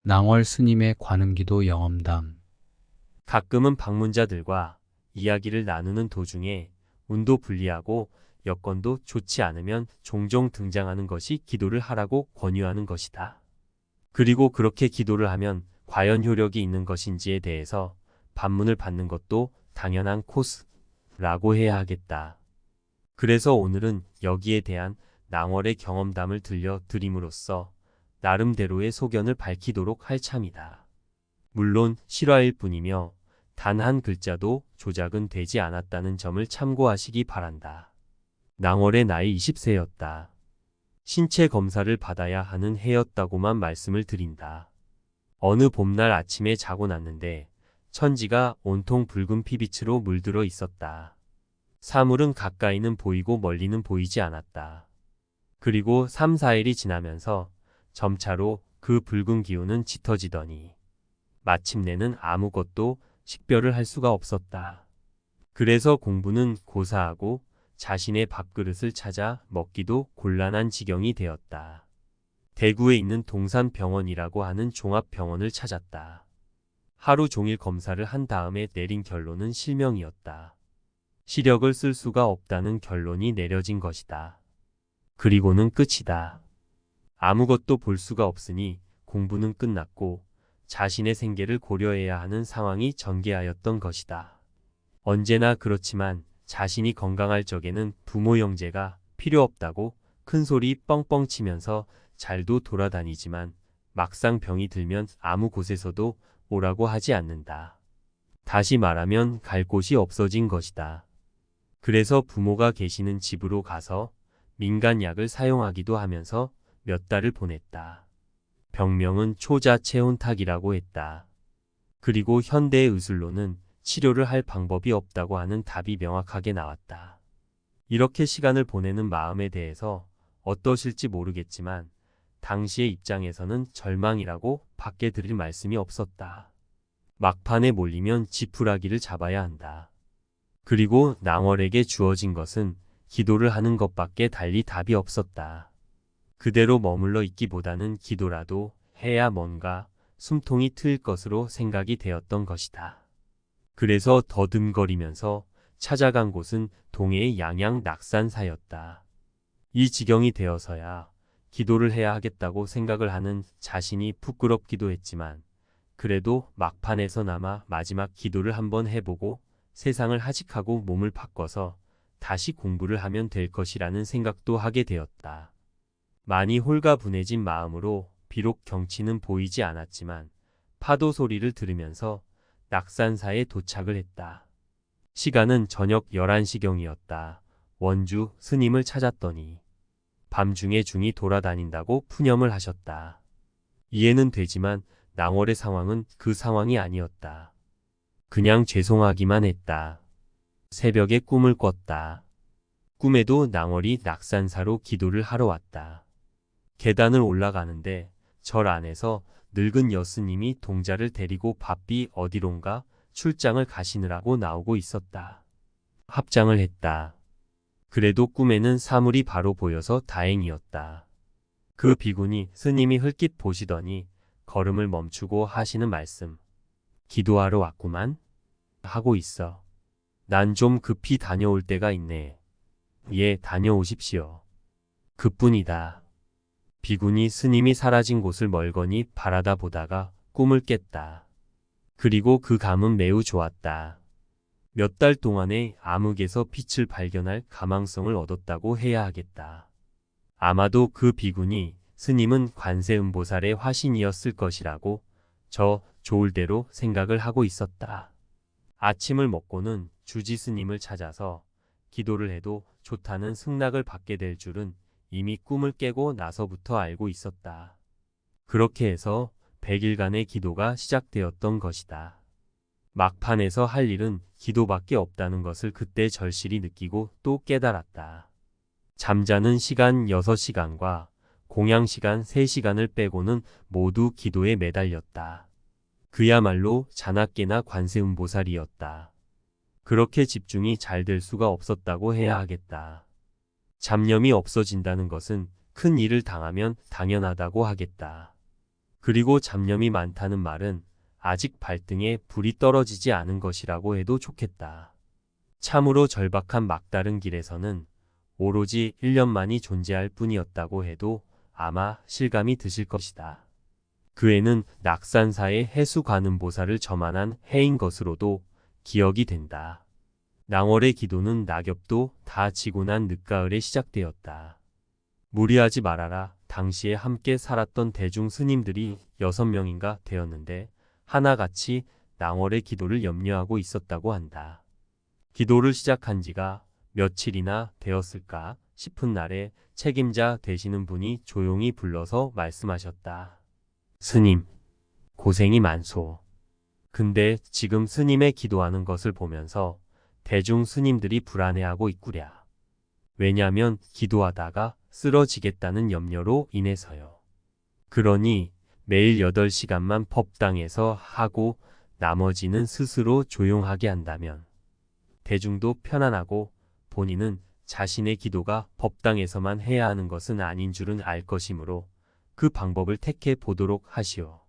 낭월 스님의 관음기도 영엄담. 가끔은 방문자들과 이야기를 나누는 도중에 운도 불리하고 여건도 좋지 않으면 종종 등장하는 것이 기도를 하라고 권유하는 것이다. 그리고 그렇게 기도를 하면 과연 효력이 있는 것인지에 대해서 반문을 받는 것도 당연한 코스라고 해야 하겠다. 그래서 오늘은 여기에 대한 낭월의 경험담을 들려드림으로써 나름대로의 소견을 밝히도록 할 참이다. 물론 실화일 뿐이며 단 한 글자도 조작은 되지 않았다는 점을 참고하시기 바란다. 낭월의 나이 20세였다. 신체 검사를 받아야 하는 해였다고만 말씀을 드린다. 어느 봄날 아침에 자고 났는데 천지가 온통 붉은 피빛으로 물들어 있었다. 사물은 가까이는 보이고 멀리는 보이지 않았다. 그리고 3, 4일이 지나면서 점차로 그 붉은 기운은 짙어지더니 마침내는 아무것도 식별을 할 수가 없었다. 그래서 공부는 고사하고 자신의 밥그릇을 찾아 먹기도 곤란한 지경이 되었다. 대구에 있는 동산병원이라고 하는 종합병원을 찾았다. 하루 종일 검사를 한 다음에 내린 결론은 실명이었다. 시력을 쓸 수가 없다는 결론이 내려진 것이다. 그리고는 끝이다. 아무것도 볼 수가 없으니 공부는 끝났고 자신의 생계를 고려해야 하는 상황이 전개하였던 것이다. 언제나 그렇지만 자신이 건강할 적에는 부모 형제가 필요 없다고 큰소리 뻥뻥 치면서 잘도 돌아다니지만 막상 병이 들면 아무 곳에서도 오라고 하지 않는다. 다시 말하면 갈 곳이 없어진 것이다. 그래서 부모가 계시는 집으로 가서 민간약을 사용하기도 하면서 몇 달을 보냈다. 병명은 초자체온탁이라고 했다. 그리고 현대의 의술로는 치료를 할 방법이 없다고 하는 답이 명확하게 나왔다. 이렇게 시간을 보내는 마음에 대해서 어떠실지 모르겠지만 당시의 입장에서는 절망이라고 밖에 드릴 말씀이 없었다. 막판에 몰리면 지푸라기를 잡아야 한다. 그리고 낭월에게 주어진 것은 기도를 하는 것밖에 달리 답이 없었다. 그대로 머물러 있기보다는 기도라도 해야 뭔가 숨통이 트일 것으로 생각이 되었던 것이다. 그래서 더듬거리면서 찾아간 곳은 동해의 양양 낙산사였다. 이 지경이 되어서야 기도를 해야 하겠다고 생각을 하는 자신이 부끄럽기도 했지만 그래도 막판에서나마 마지막 기도를 한번 해보고 세상을 하직하고 몸을 바꿔서 다시 공부를 하면 될 것이라는 생각도 하게 되었다. 많이 홀가분해진 마음으로 비록 경치는 보이지 않았지만 파도 소리를 들으면서 낙산사에 도착을 했다. 시간은 저녁 11시경이었다. 원주 스님을 찾았더니 밤중에 중이 돌아다닌다고 푸념을 하셨다. 이해는 되지만 낭월의 상황은 그 상황이 아니었다. 그냥 죄송하기만 했다. 새벽에 꿈을 꿨다. 꿈에도 낭월이 낙산사로 기도를 하러 왔다. 계단을 올라가는데 절 안에서 늙은 여스님이 동자를 데리고 바삐 어디론가 출장을 가시느라고 나오고 있었다. 합장을 했다. 그래도 꿈에는 사물이 바로 보여서 다행이었다. 그 비구니 스님이 흘낏 보시더니 걸음을 멈추고 하시는 말씀. 기도하러 왔구만. 하고 있어. 난 좀 급히 다녀올 때가 있네. 예, 다녀오십시오. 그뿐이다. 비구니 스님이 사라진 곳을 멀거니 바라다 보다가 꿈을 깼다. 그리고 그 감은 매우 좋았다. 몇 달 동안에 암흑에서 빛을 발견할 가망성을 얻었다고 해야 하겠다. 아마도 그 비구니 스님은 관세음보살의 화신이었을 것이라고 저 좋을 대로 생각을 하고 있었다. 아침을 먹고는 주지 스님을 찾아서 기도를 해도 좋다는 승낙을 받게 될 줄은 이미 꿈을 깨고 나서부터 알고 있었다. 그렇게 해서 100일간의 기도가 시작되었던 것이다. 막판에서 할 일은 기도밖에 없다는 것을 그때 절실히 느끼고 또 깨달았다. 잠자는 시간 6시간과 공양 시간 3시간을 빼고는 모두 기도에 매달렸다. 그야말로 자나깨나 관세음보살이었다. 그렇게 집중이 잘 될 수가 없었다고 해야 하겠다. 잡념이 없어진다는 것은 큰 일을 당하면 당연하다고 하겠다. 그리고 잡념이 많다는 말은 아직 발등에 불이 떨어지지 않은 것이라고 해도 좋겠다. 참으로 절박한 막다른 길에서는 오로지 1년만이 존재할 뿐이었다고 해도 아마 실감이 드실 것이다. 그 애는 낙산사의 해수관음보살을 저만한 해인 것으로도 기억이 된다. 낭월의 기도는 낙엽도 다 지고 난 늦가을에 시작되었다. 무리하지 말아라. 당시에 함께 살았던 대중 스님들이 6명인가 되었는데 하나같이 낭월의 기도를 염려하고 있었다고 한다. 기도를 시작한 지가 며칠이나 되었을까 싶은 날에 책임자 되시는 분이 조용히 불러서 말씀하셨다. 스님, 고생이 많소. 근데 지금 스님의 기도하는 것을 보면서 대중 스님들이 불안해하고 있구랴. 왜냐면 기도하다가 쓰러지겠다는 염려로 인해서요. 그러니 매일 8시간만 법당에서 하고 나머지는 스스로 조용하게 한다면 대중도 편안하고 본인은 자신의 기도가 법당에서만 해야 하는 것은 아닌 줄은 알 것이므로 그 방법을 택해 보도록 하시오.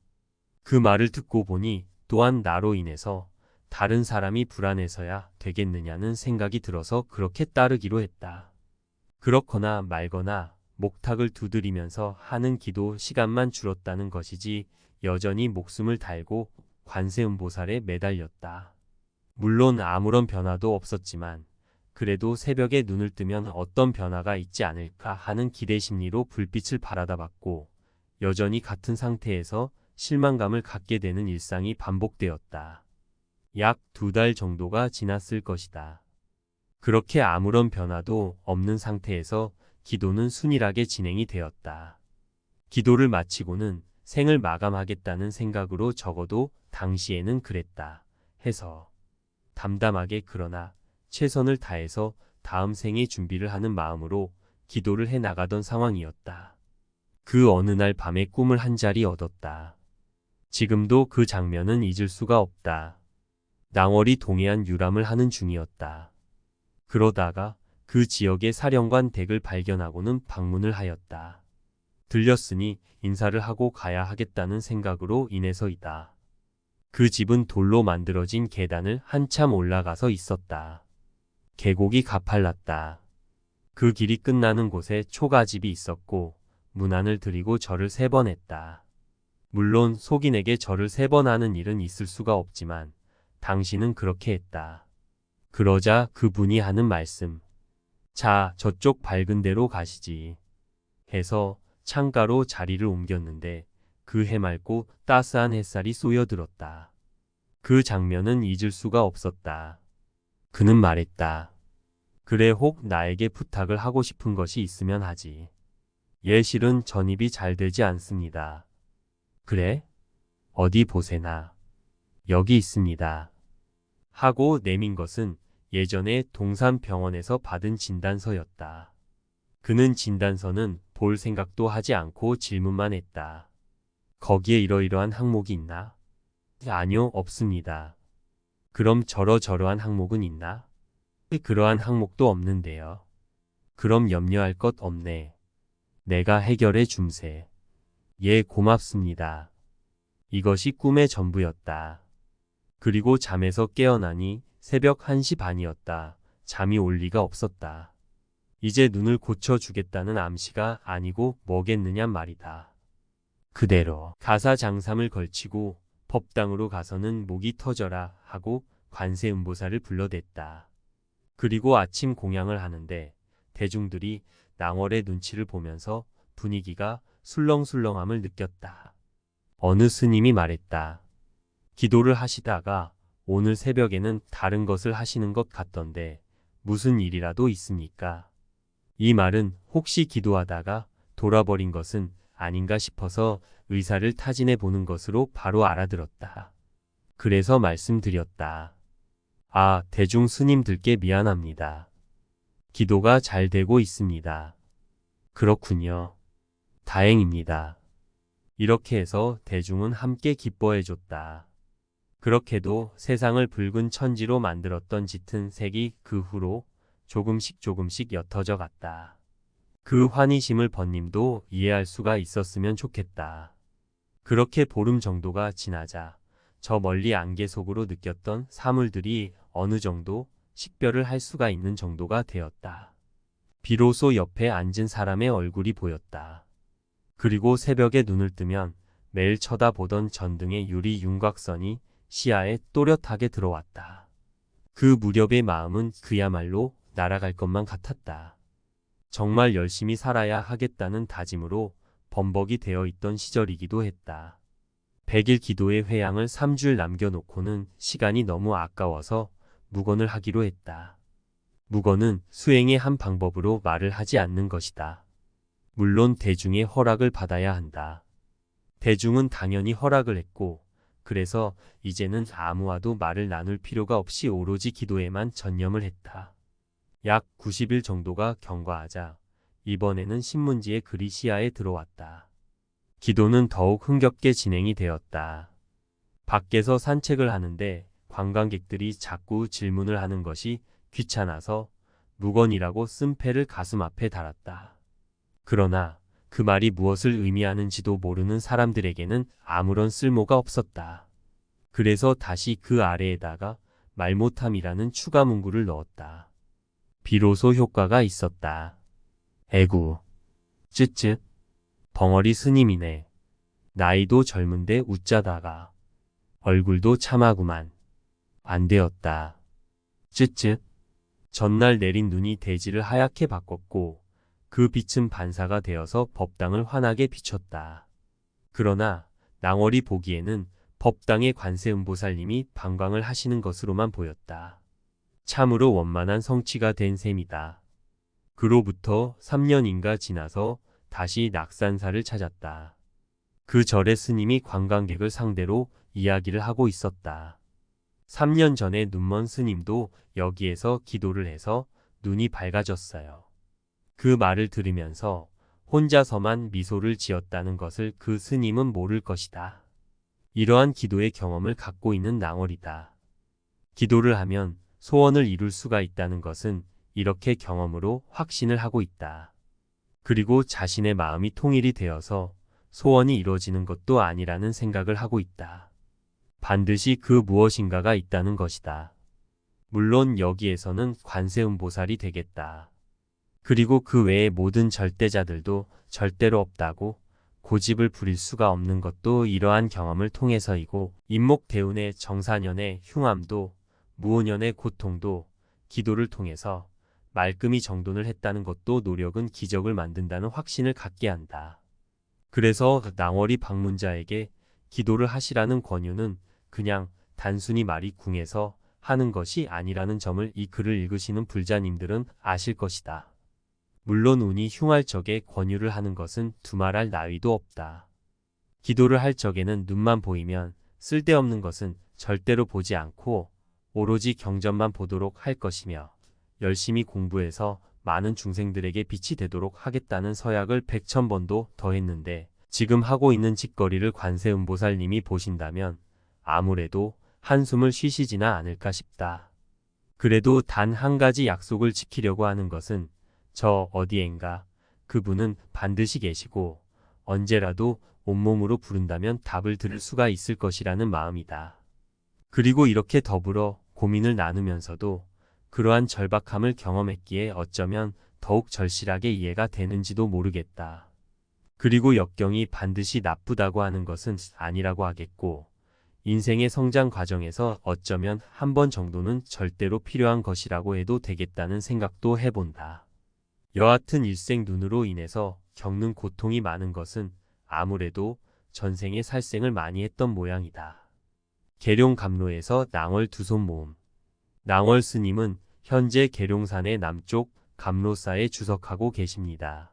그 말을 듣고 보니 또한 나로 인해서 다른 사람이 불안해서야 되겠느냐는 생각이 들어서 그렇게 따르기로 했다. 그렇거나 말거나 목탁을 두드리면서 하는 기도 시간만 줄었다는 것이지 여전히 목숨을 달고 관세음보살에 매달렸다. 물론 아무런 변화도 없었지만 그래도 새벽에 눈을 뜨면 어떤 변화가 있지 않을까 하는 기대 심리로 불빛을 바라다 봤고 여전히 같은 상태에서 실망감을 갖게 되는 일상이 반복되었다. 약 2달 정도가 지났을 것이다. 그렇게 아무런 변화도 없는 상태에서 기도는 순일하게 진행이 되었다. 기도를 마치고는 생을 마감하겠다는 생각으로 적어도 당시에는 그랬다 해서 담담하게 그러나 최선을 다해서 다음 생의 준비를 하는 마음으로 기도를 해 나가던 상황이었다. 그 어느 날 밤에 꿈을 한 자리 얻었다. 지금도 그 장면은 잊을 수가 없다. 낭월이 동해안 유람을 하는 중이었다. 그러다가 그 지역의 사령관 댁을 발견하고는 방문을 하였다. 들렸으니 인사를 하고 가야 하겠다는 생각으로 인해서이다. 그 집은 돌로 만들어진 계단을 한참 올라가서 있었다. 계곡이 가팔랐다. 그 길이 끝나는 곳에 초가집이 있었고 문안을 드리고 절을 3번 했다. 물론 속인에게 절을 3번 하는 일은 있을 수가 없지만 당신은 그렇게 했다. 그러자 그분이 하는 말씀. 자, 저쪽 밝은 데로 가시지. 해서 창가로 자리를 옮겼는데 그 해맑고 따스한 햇살이 쏘여들었다. 그 장면은 잊을 수가 없었다. 그는 말했다. 그래, 혹 나에게 부탁을 하고 싶은 것이 있으면 하지. 예실은 전입이 잘 되지 않습니다. 그래? 어디 보세나. 여기 있습니다. 하고 내민 것은 예전에 동산병원에서 받은 진단서였다. 그는 진단서는 볼 생각도 하지 않고 질문만 했다. 거기에 이러이러한 항목이 있나? 아니요, 없습니다. 그럼 저러저러한 항목은 있나? 그러한 항목도 없는데요. 그럼 염려할 것 없네. 내가 해결해 줌세. 예, 고맙습니다. 이것이 꿈의 전부였다. 그리고 잠에서 깨어나니 새벽 1시 반이었다. 잠이 올 리가 없었다. 이제 눈을 고쳐주겠다는 암시가 아니고 뭐겠느냐 말이다. 그대로 가사장삼을 걸치고 법당으로 가서는 목이 터져라 하고 관세음보살을 불러댔다. 그리고 아침 공양을 하는데 대중들이 낭월의 눈치를 보면서 분위기가 술렁술렁함을 느꼈다. 어느 스님이 말했다. 기도를 하시다가 오늘 새벽에는 다른 것을 하시는 것 같던데 무슨 일이라도 있습니까? 이 말은 혹시 기도하다가 돌아버린 것은 아닌가 싶어서 의사를 타진해 보는 것으로 바로 알아들었다. 그래서 말씀드렸다. 아, 대중 스님들께 미안합니다. 기도가 잘 되고 있습니다. 그렇군요. 다행입니다. 이렇게 해서 대중은 함께 기뻐해줬다. 그렇게도 세상을 붉은 천지로 만들었던 짙은 색이 그 후로 조금씩 옅어져 갔다. 그 환희심을 번님도 이해할 수가 있었으면 좋겠다. 그렇게 보름 정도가 지나자 저 멀리 안개 속으로 느꼈던 사물들이 어느 정도 식별을 할 수가 있는 정도가 되었다. 비로소 옆에 앉은 사람의 얼굴이 보였다. 그리고 새벽에 눈을 뜨면 매일 쳐다보던 전등의 유리 윤곽선이 시야에 또렷하게 들어왔다. 그 무렵의 마음은 그야말로 날아갈 것만 같았다. 정말 열심히 살아야 하겠다는 다짐으로 범벅이 되어 있던 시절이기도 했다. 100일 기도의 회양을 3주일 남겨놓고는 시간이 너무 아까워서 묵언을 하기로 했다. 묵언은 수행의 한 방법으로 말을 하지 않는 것이다. 물론 대중의 허락을 받아야 한다. 대중은 당연히 허락을 했고, 그래서 이제는 아무와도 말을 나눌 필요가 없이 오로지 기도에만 전념을 했다. 약 90일 정도가 경과하자 이번에는 신문지에 글이 시야에 들어왔다. 기도는 더욱 흥겹게 진행이 되었다. 밖에서 산책을 하는데 관광객들이 자꾸 질문을 하는 것이 귀찮아서 묵언이라고 쓴 패를 가슴 앞에 달았다. 그러나 그 말이 무엇을 의미하는지도 모르는 사람들에게는 아무런 쓸모가 없었다. 그래서 다시 그 아래에다가 말 못함이라는 추가 문구를 넣었다. 비로소 효과가 있었다. 에구, 쯧쯧, 벙어리 스님이네. 나이도 젊은데 웃자다가 얼굴도 참하구만. 안 되었다. 쯧쯧. 전날 내린 눈이 대지를 하얗게 바꿨고 그 빛은 반사가 되어서 법당을 환하게 비췄다. 그러나 낭월이 보기에는 법당의 관세음보살님이 방광을 하시는 것으로만 보였다. 참으로 원만한 성취가 된 셈이다. 그로부터 3년인가 지나서 다시 낙산사를 찾았다. 그 절의 스님이 관광객을 상대로 이야기를 하고 있었다. 3년 전에 눈먼 스님도 여기에서 기도를 해서 눈이 밝아졌어요. 그 말을 들으면서 혼자서만 미소를 지었다는 것을 그 스님은 모를 것이다. 이러한 기도의 경험을 갖고 있는 낭월이다. 기도를 하면 소원을 이룰 수가 있다는 것은 이렇게 경험으로 확신을 하고 있다. 그리고 자신의 마음이 통일이 되어서 소원이 이루어지는 것도 아니라는 생각을 하고 있다. 반드시 그 무엇인가가 있다는 것이다. 물론 여기에서는 관세음보살이 되겠다. 그리고 그 외의 모든 절대자들도 절대로 없다고 고집을 부릴 수가 없는 것도 이러한 경험을 통해서이고, 임목대운의 정사년의 흉함도 무오년의 고통도 기도를 통해서 말끔히 정돈을 했다는 것도 노력은 기적을 만든다는 확신을 갖게 한다. 그래서 낭월이 방문자에게 기도를 하시라는 권유는 그냥 단순히 말이 궁해서 하는 것이 아니라는 점을 이 글을 읽으시는 불자님들은 아실 것이다. 물론 운이 흉할 적에 권유를 하는 것은 두말할 나위도 없다. 기도를 할 적에는 눈만 보이면 쓸데없는 것은 절대로 보지 않고 오로지 경전만 보도록 할 것이며, 열심히 공부해서 많은 중생들에게 빛이 되도록 하겠다는 서약을 100,000번도 더했는데, 지금 하고 있는 짓거리를 관세음보살님이 보신다면 아무래도 한숨을 쉬시지나 않을까 싶다. 그래도 단 한 가지 약속을 지키려고 하는 것은 저 어디엔가 그분은 반드시 계시고 언제라도 온몸으로 부른다면 답을 들을 수가 있을 것이라는 마음이다. 그리고 이렇게 더불어 고민을 나누면서도 그러한 절박함을 경험했기에 어쩌면 더욱 절실하게 이해가 되는지도 모르겠다. 그리고 역경이 반드시 나쁘다고 하는 것은 아니라고 하겠고, 인생의 성장 과정에서 어쩌면 한 번 정도는 절대로 필요한 것이라고 해도 되겠다는 생각도 해본다. 여하튼 일생 눈으로 인해서 겪는 고통이 많은 것은 아무래도 전생에 살생을 많이 했던 모양이다. 계룡감로에서 낭월 두 손 모음. 낭월 스님은 현재 계룡산의 남쪽 감로사에 주석하고 계십니다.